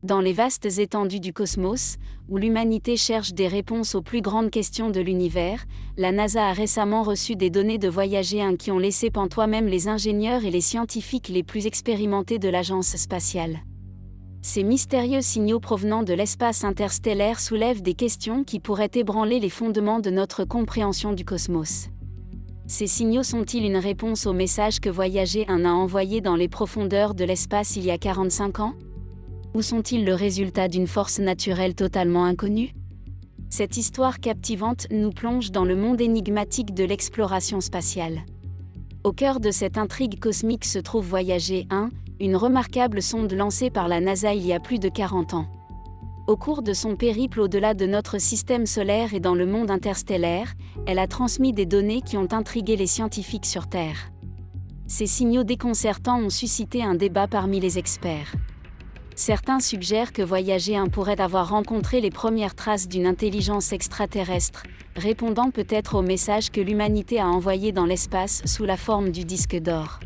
Dans les vastes étendues du cosmos, où l'humanité cherche des réponses aux plus grandes questions de l'univers, la NASA a récemment reçu des données de Voyager 1 qui ont laissé pantois même les ingénieurs et les scientifiques les plus expérimentés de l'agence spatiale. Ces mystérieux signaux provenant de l'espace interstellaire soulèvent des questions qui pourraient ébranler les fondements de notre compréhension du cosmos. Ces signaux sont-ils une réponse au message que Voyager 1 a envoyé dans les profondeurs de l'espace il y a 45 ans ? Ou sont-ils le résultat d'une force naturelle totalement inconnue ? Cette histoire captivante nous plonge dans le monde énigmatique de l'exploration spatiale. Au cœur de cette intrigue cosmique se trouve Voyager 1, une remarquable sonde lancée par la NASA il y a plus de 40 ans. Au cours de son périple au-delà de notre système solaire et dans le monde interstellaire, elle a transmis des données qui ont intrigué les scientifiques sur Terre. Ces signaux déconcertants ont suscité un débat parmi les experts. Certains suggèrent que Voyager 1 pourrait avoir rencontré les premières traces d'une intelligence extraterrestre, répondant peut-être au message que l'humanité a envoyé dans l'espace sous la forme du disque d'or.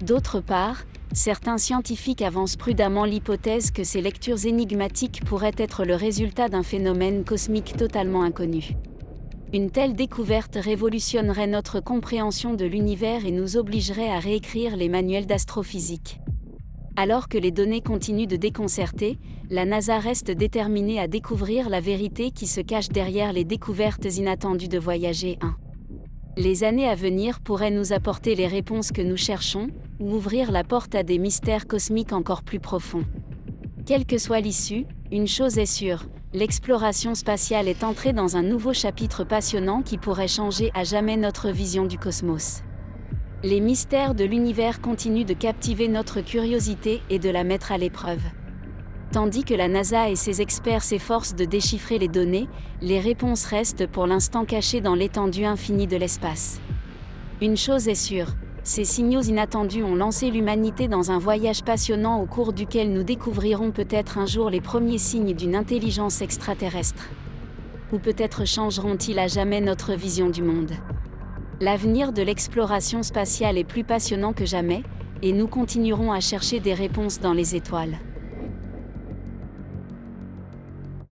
D'autre part, certains scientifiques avancent prudemment l'hypothèse que ces lectures énigmatiques pourraient être le résultat d'un phénomène cosmique totalement inconnu. Une telle découverte révolutionnerait notre compréhension de l'univers et nous obligerait à réécrire les manuels d'astrophysique. Alors que les données continuent de déconcerter, la NASA reste déterminée à découvrir la vérité qui se cache derrière les découvertes inattendues de Voyager 1. Les années à venir pourraient nous apporter les réponses que nous cherchons, ou ouvrir la porte à des mystères cosmiques encore plus profonds. Quelle que soit l'issue, une chose est sûre, l'exploration spatiale est entrée dans un nouveau chapitre passionnant qui pourrait changer à jamais notre vision du cosmos. Les mystères de l'univers continuent de captiver notre curiosité et de la mettre à l'épreuve. Tandis que la NASA et ses experts s'efforcent de déchiffrer les données, les réponses restent pour l'instant cachées dans l'étendue infinie de l'espace. Une chose est sûre, ces signaux inattendus ont lancé l'humanité dans un voyage passionnant au cours duquel nous découvrirons peut-être un jour les premiers signes d'une intelligence extraterrestre. Ou peut-être changeront-ils à jamais notre vision du monde. L'avenir de l'exploration spatiale est plus passionnant que jamais, et nous continuerons à chercher des réponses dans les étoiles.